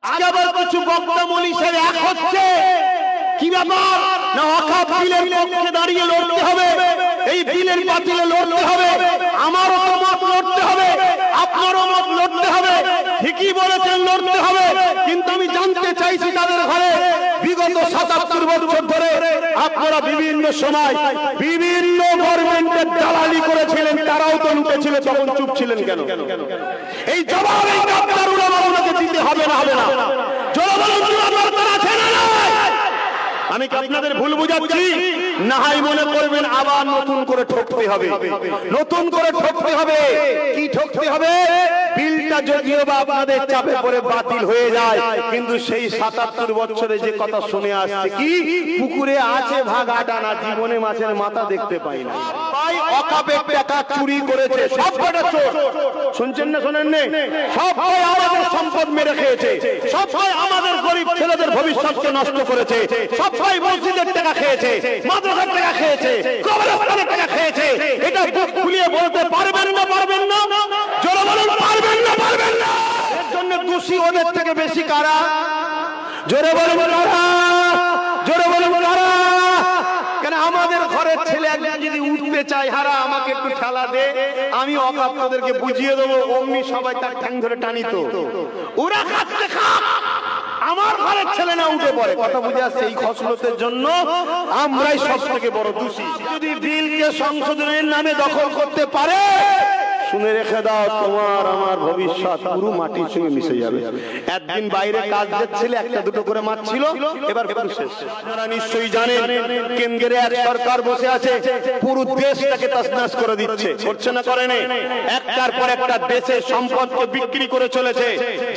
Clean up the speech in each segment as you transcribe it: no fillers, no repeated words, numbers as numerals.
আজকে আবার কিছু বক্তা মনীষীর এক হচ্ছে কি ব্যাপার না ওয়াকফ বিলের পক্ষে দাঁড়িয়ে লড়তে হবে, এই বিলের বাতিলে লড়তে হবে, আমারও তো মত লড়তে হবে, আপনারও মত লড়তে হবে। ঠিকই বলেছেন লড়তে হবে, কিন্তু আমি জানতে চাইছি তাদের ঘরে বিগত ৭৭ বছর ধরে আপনারা বিভিন্ন সময় বিভিন্ন গভর্নমেন্টের দালালি করেছিলেন, তারাও তো লুটেছিল, তখন চুপ ছিলেন কেন? এই জবাব এই ডাক্তার উলামাকে দিতে হবে না হবে না? আমি কি আপনাদের ভুল বুঝাচ্ছি? না হয় মনে করবেন আবার নতুন করে ঠকতে হবে, নতুন করে ঠকতে হবে। কি ঠকতে হবে? বিলটা যদিও বা আপনাদের চাপে পড়ে বাতিল হয়ে যায়, কিন্তু সেই ৭৭ বছরে যে কথা শুনে আসছে কি পুকুরে আছে ভাগ আটানা, জীবনে মাছের মাথা দেখতে পাই না। ভাই ওয়াকফের টাকা চুরি করেছে, সব কটা চোর। শুনছেন না শোনেন না? সব ভাই আমাদের সম্পদ মেরে খেয়েছে, সব ভাই আমাদের গরিব ছেলেদের ভবিষ্যৎকে নষ্ট করেছে, সব ভাই মসজিদের টাকা খেয়েছে, মাদ্রাসার টাকা খেয়েছে, কবরস্থানের টাকা খেয়েছে। এটা বুক খুলিয়ে বলতে পারবেন না পারবেন না? জোরে বলুন পারবেন না পারবেন না? এর জন্য দোষী ওদের থেকে বেশি কারা? জোরে বলুন কারা? জোরে বলুন কারা? কেন আমাদের ঘরের ছেলে একজন যদি উঠতে চায়, হারা আমাকে একটু ঠেলা দে, আমি ওয়াকফ তোদেরকে বুঝিয়ে দেবো, অমনি সবাই তার ঠ্যাং ধরে টানিত। ওরা খাচ্ছে খাক, আমার ঘরের ছেলে না উঠে পড়ে। কথা বুঝে আসছে? এই খসলতের জন্য আমরাই সব থেকে বড় দোষী। যদি বিলকে সংশোধনের নামে দখল করতে পারে, শুনে রেখে দাও, তোমার আমার ভবিষ্যৎ পুরো মাটির সঙ্গে মিশে যাবে। একদিন বাইরে কাজ যাচ্ছিল, একটা দুটো করে মাছ ছিল, এবার শেষ। আপনারা নিশ্চয়ই জানেন কেন্দ্রে এক সরকার বসে আছে, পুরো দেশটাকে তছনছ করে দিচ্ছে, করছে না করে না? একটার পর একটা দেশের সম্পদকে বিক্রি করে চলেছে।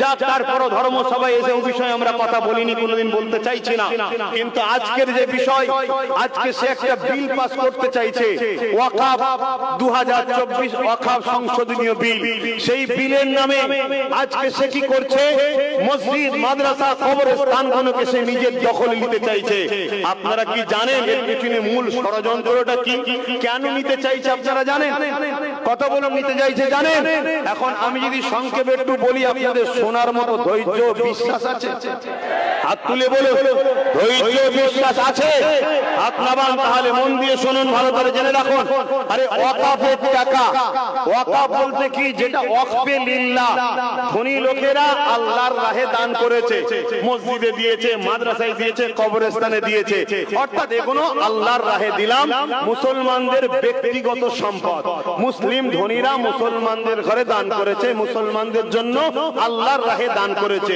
যা তারপরও ধর্মসভায় এসে ওই বিষয়ে আমরা কথা বলিনি, কোনোদিন বলতে চাইছি না। কিন্তু আজকের যে বিষয়, আজকে সে একটা বিল পাস করতে চাইছে, ওয়াকফ 2024 ওয়াকফ সংশোধনীয় বিল। সেই বিলের নামে আজকে সে কি করছে? মসজিদ, মাদ্রাসা, কবরস্থানগুলোকে সে নিজের দখলে নিতে চাইছে। আপনারা কি জানেন এর পিছনে মূল ষড়যন্ত্রটা কি? কেন নিতে চাইছে আপনারা জানেন? কত বলে নিতে চাইছে জানেন? এখন আমি যদি সংক্ষেপে একটু বলি, আপনাদের শোনার মতো ধৈর্য বিশ্বাস আছে? হাত তুলে বলুন, ধৈর্য বিশ্বাস আছে? আপনারা তাহলে মন দিয়ে শুনুন, ভালো করে জেনে রাখুন। আরে ওয়াকফের টাকা, ওয়াকফ বলতে কি? যেটা ওয়াকফে লিল্লাহ, ধনী লোকেরা আল্লাহর রাহে দান করেছে, মসজিদে দিয়েছে, মাদ্রাসায় দিয়েছে, কবরস্থানে দিয়েছে, অর্থাৎ এগুলো আল্লাহর রাহে দিলাম। মুসলমানদের ব্যক্তিগত সম্পদ, মুসলিম ধনীরা মুসলমানদের ঘরে দান করেছে, মুসলমানদের জন্য আল্লাহর রাহে দান করেছে।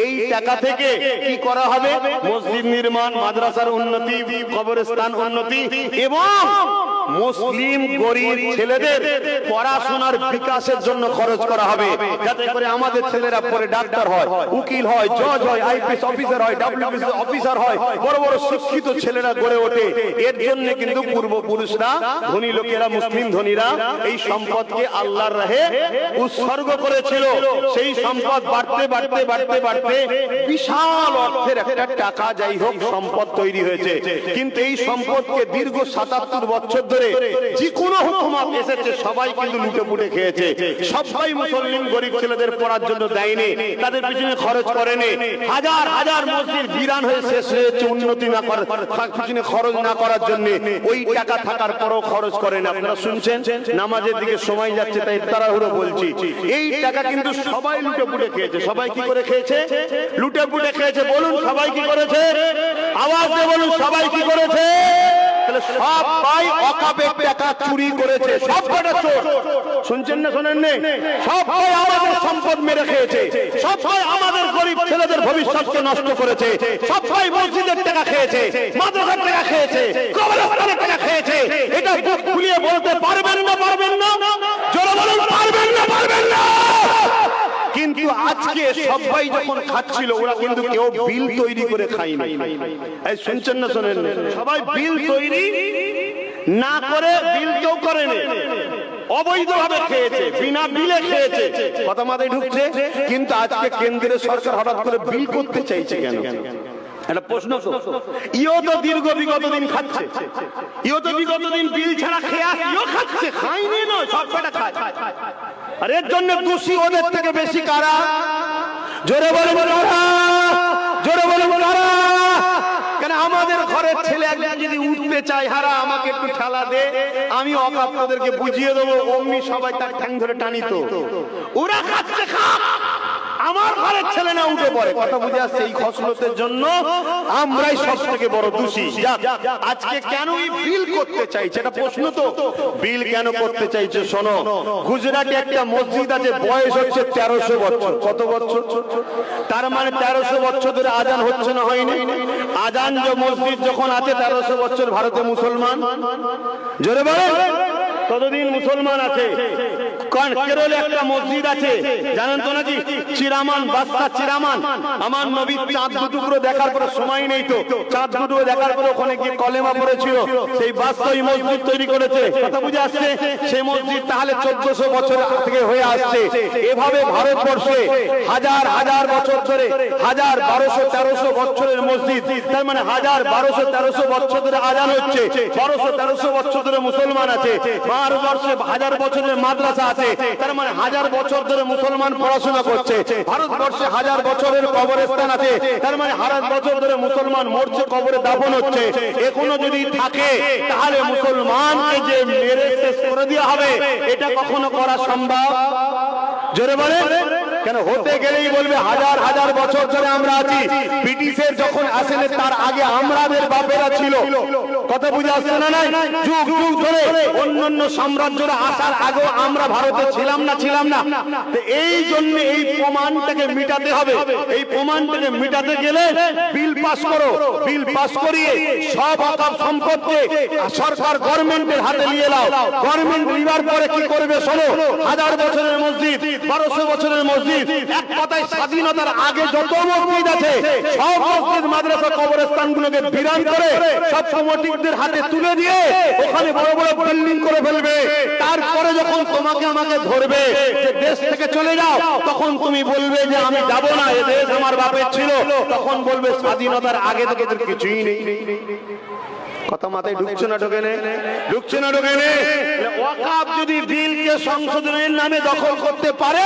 এই টাকা থেকে কি করা হবে? মসজিদ নির্মাণ, মাদ্রাসার উন্নতি, কবরস্থান উন্নতি এবং মুসলিম গরিব ছেলেদের পড়াশোনার বিকাশের জন্য খরচ করা হবে, যাতে করে আমাদের ছেলেরা পরে ডাক্তার হয়, উকিল হয়, জজ হয়, আইপিএস অফিসার হয়, ডব্লিউবিসি অফিসার হয়, বড় বড় শিক্ষিত ছেলেরা গড়ে ওঠে। এর জন্য কিন্তু পূর্বপুরুষরা, ধনী লোকেরা, মুসলিম ধনীরা এই সম্পদকে আল্লাহর রাহে উৎসর্গ করেছিল। সেই সম্পদ বাড়তে বাড়তে বাড়তে বাড়তে বিশাল অর্থের একটা টাকা, যাই হোক, সম্পদ তৈরি হয়েছে। কিন্তু এই সম্পদকে দীর্ঘ ৭৭ বছর ধরে যে কোনো হুকুমত এসেছে, সবাই কিন্তু লুটে পুটে খেয়েছে। সবাই মুসলিম গরিব ছেলেদের পড়ার জন্য দেয়নি, তাদের পিছনে খরচ করেনি। হাজার হাজার মসজিদ বিরান হয়ে শেষ হয়েছে, উন্নতি না করার পিছনে খরচ না করার জন্য। ওই টাকা থাকার পরও খরচ করেন। আপনারা শুনছেন নামাজের দিকে সময় যাচ্ছে, তাই তাড়াহুড়ো বলছি। এই টাকা কিন্তু সবাই লুটে পুটে খেয়েছে। সবাই কি করে খেয়েছে? লুটে পুটে খেয়েছে। বলুন সবাই কি করেছে? আওয়াজ দিয়ে বলুন সবাই কি করেছে? সব ভাই ওয়াকফের টাকা চুরি করেছে, সব কটা চোর। শুনছেন না শোনেন না? সব ভাই আমাদের সম্পদ মেরে খেয়েছে, সব ভাই আমাদের গরিব ছেলেদের ভবিষ্যৎকে নষ্ট করেছে, সব ভাই মসজিদের টাকা খেয়েছে, মাদ্রাসার টাকা খেয়েছে, কবরস্থানের টাকা খেয়েছে। এটা বুক খুলিয়ে বলতে পারবেন না পারবেন না? জোরে বলুন পারবেন না পারবেন না? কিন্তু আজকে সবাই যখন খাচ্ছিল, ওরা কিন্তু কেউ বিল তৈরি করে খায়নি। এই শুনছেন না শোনেন? সবাই বিল তৈরি না করে বিল কেউ করেনি, অবৈধভাবে খেয়েছে, বিনা বিলে খেয়েছে। কথা মাথায় ঢুকছে? কিন্তু আজকে কেন্দ্রের সরকার হঠাৎ করে বিল করতে চাইছে কেন? একটা প্রশ্ন তো। ইও তো দীর্ঘ বিগত দিন খাচ্ছে, ইও তো বিগত দিন বিল ছাড়া খেয়ে ইও খাচ্ছে, খাইনি নয়, সব কটা খায়। আর এর জন্য দোষী ওদের থেকে বেশি কারা? জোরে বলে বলো। জোরে বলুন কারা? কেন আমাদের ঘরের ছেলে একজন যদি উঠতে চায়, হারা আমাকে একটু ঠেলা দে, আমি অকাপ তোদেরকে বুঝিয়ে দেবো, অমনি সবাই তার ঠ্যাং ধরে টানিত। ওরা খাচ্ছে খাক, আমার ঘরের ছেলে না উঠে পড়ে। কথা বুঝে আসছে? এই খসলতের জন্য আমরাই সব থেকে বড় দোষী। আজকে কেন এই বিল করতে চাইছে, এটা প্রশ্ন তো। বিল কেন করতে চাইছে শোনো। গুজরাটে একটা মসজিদ আছে, বয়স হচ্ছে 1300 বছর। কত বছর? তার মানে 1300 বছর ধরে আজান হচ্ছে না, হয়নি? আজান যে মসজিদ যখন আছে 1300 বছর, ভারতে মুসলমান জোরে বলে কতদিন মুসলমান আছে? কেরলে একটা মসজিদ আছে, জানেন তো নাকি? চিরামান, বাদশা চিরামান। আমার নবী চাঁদ দুটুকরো দেখার পরে, সময় নেই তো, চাঁদ দুটুকরো দেখার পরে ওখানে গিয়ে কলেমা পড়েছিল। সেই বাদশা ওই মসজিদ তৈরি করেছে। কথা বুঝে আসছে? সেই মসজিদ তাহলে 1400 বছর থেকে হয়ে আসছে। এভাবে ভারতবর্ষে হাজার হাজার বছর ধরে, 1200-1300 বছরের মসজিদ, তার মানে 1200-1300 বছর ধরে আজান হচ্ছে। 1200-1300 বছর ধরে মুসলমান আছে। ভারতবর্ষে 1000 বছরের মাদ্রাসা আছে, তার মানে 1000 বছর ধরে মুসলমান পড়াশোনা করছে। ভারতবর্ষে 1000 বছরের কবরস্থান আছে, তার মানে 1000 বছর ধরে মুসলমান মরছে, কবরে দাফন হচ্ছে। এখনো যদি থাকে, তাহলে মুসলমানকে যে মেরে শেষ করে দেওয়া হবে, এটা কখনো করা সম্ভব? জোরে বলে কেন? হতে গেলেই বলবে হাজার হাজার বছর ধরে আমরা আছি। ব্রিটিশের যখন আসেনি, তার আগে আমাদের বাপেরা ছিল। কথা বুঝে আসছে না? নাই যুগ যুগ ধরে অন্যান্য সাম্রাজ্যরা আসার আগেও আমরা ভারতে ছিলাম না, ছিলাম না। এই জন্য এই প্রমাণটাকে মিটাতে হবে। এই প্রমাণটাকে মিটাতে গেলে বিল পাস করো। বিল পাস করিয়ে সব অকাপ সম্পদকে সরকার গভর্নমেন্টের হাতে নিয়ে নাও। গভর্নমেন্ট নিবার পরে কি করবে শোনো। 1000 বছরের মসজিদ, 1200 বছরের মসজিদ, এক কথায় স্বাধীনতার আগে যত মসজিদ আছে, সব মসজিদ, মাদ্রাসা, কবরস্থানগুলোকে বিরান করে সব কমিটিদের হাতে তুলে দিয়ে ওখানে বড় বড় বিল্ডিং করে ফেলবে। তারপরে যখন তোমাকে আমাকে ধরবে যে দেশ থেকে চলে যাও, তখন তুমি বলবে যে আমি যাব না, এ দেশ আমার বাপের ছিল। তখন বলবে স্বাধীনতার আগে থেকে তোর কিছুই নেই। কথা মাথায় ঢুকছে না? ঢোকে না? ঢুকছে না? ঢোকে না? ওয়াকাফ যদি বিলকে সংশোধনের নামে দখল করতে পারে,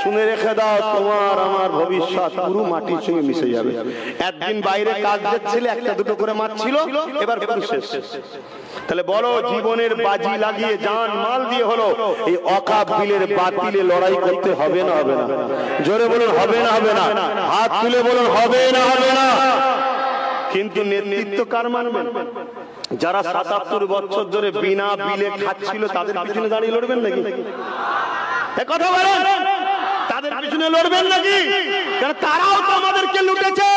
শুনে রেখে দাও, তোমার আমার ভবিষ্যৎ পুরো মাটির সঙ্গে মিশে যাবে। একদিন বাইরে কাজ দেখছিলে, একটা দুটো করে মাছ ছিল, এবার পুরো শেষ। তাহলে বলো, জীবনের বাজি লাগিয়ে জান মাল দিয়ে হলো এই ওয়াকাফ বিলের বাতিলে লড়াই করতে হবে না? হবে না? জোরে বলুন হবে না? হবে না? হাত তুলে বলুন হবে না? হবে না? কিন্তু নেতৃত্ব কার মানবেন? যারা 77 বছর ধরে বিনা বিলে খাচ্ছিল, তাদের পিছনে দাঁড়িয়ে লড়বেন নাকি? কথা বলেন, তাদের পিছনে লড়বেন নাকি? কারণ তারাও তো আমাদেরকে লুটেছে।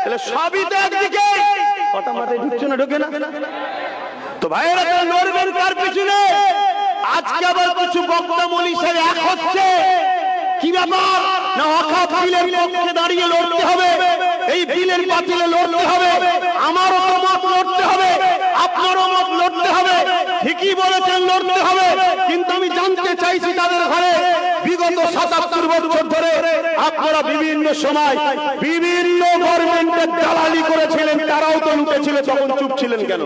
তাহলে সবই তো একদিকে। কথা মাথায় ঢুকছে না? ঢোকে না? তো ভাইয়েরা, লড়বেন কার পিছনে? আজকে আবার কিছু বক্তা মনীষের এক হচ্ছে। কি ব্যাপার? না, ওয়াকাফ বিলের পক্ষে দাঁড়িয়ে লড়তে হবে, এই বিলের বাতিলে লড়তে হবে, আমারও তো মত লড়তে হবে, আপনারও মত লড়তে হবে। ঠিকই বলেছেন, লড়তে হবে। কিন্তু আমি জানতে চাইছি, তাদের ঘরে বিগত 77 বছর ধরে আপনারা বিভিন্ন সময় বিভিন্ন গভর্নমেন্টের দালালি করেছিলেন, তারাও তো লুটেছিল, তখন চুপ ছিলেন কেন?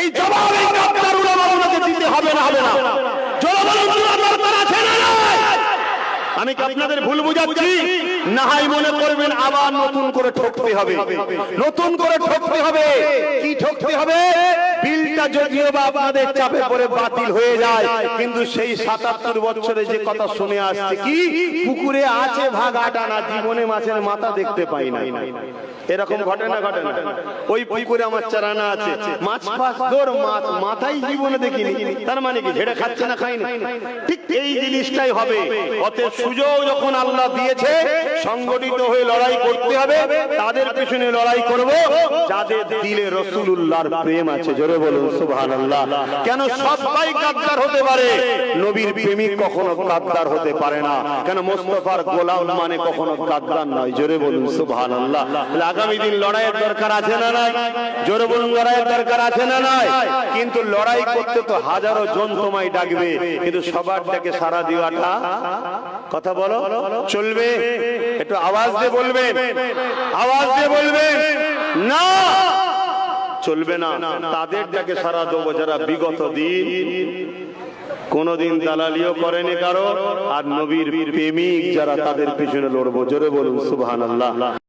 এই জবাব এই আপনার উলামাকে দিতে হবে না? হবে না? জবাব দরকার আছে না? আমি কি আপনাদের ভুল বুঝাচ্ছি? না হয় মনে করবেন আবার নতুন করে ঠকতে হবে। নতুন করে ঠকতে হবে। কি ঠকতে হবে? বিলটা যদিও বা আপনাদের চাপে পড়ে বাতিল হয়ে যায়, কিন্তু সেই 77 বছরে যে কথা শুনে আসছে, কি পুকুরে আছে ভাগ আটা না, জীবনে মাছের মাথা দেখতে পাই না। এরকম ঘটে না? ঘটে না? ওই পুকুরে আমার চারানা আছে, মাছ পাঁচ দৌড়, মাছ মাথায় জীবনে দেখিনি। তার মানে কি ঝেড়ে খাচ্ছে না, খাই না? ঠিক এই জিনিসটাই হবে। অতএব সুযোগ যখন আল্লাহ দিয়েছে, সংগঠিত হয়ে লড়াই করতে হবে। তাদের পিছনে লড়াই করব যাদের দিলে রাসূলুল্লাহর প্রেম আছে। জোরে বলুন সুবহানাল্লাহ। কেন সবাই গাদ্দার হতে পারে, নবীর প্রেমিক কখনো গাদ্দার হতে পারে না। কেন মুস্তাফার গোলাম মানে কখনো গাদ্দার নয়। জোরে বলুন সুবহানাল্লাহ। আগামী দিন লড়াইয়ের দরকার আছে না নাই? জোরে বলুন, লড়াইয়ের দরকার আছে না নাই? কিন্তু লড়াই করতে তো হাজারো জন তোমায় ডাকবে, কিন্তু সবার ডাকে সাড়া দেওয়াটা, কথা বলো, চলবে? একটু আওয়াজ দিয়ে বলবেন, আওয়াজ দিয়ে বলবেন না, চলবে না। তাদের ডাকে সাড়া দেবো যারা বিগত দিন কোনদিন দালালিও করেনি কারো, আর নবীর প্রেমিক যারা, তাদের পিছনে লড়বো। জোরে বলুন সুবহানাল্লাহ।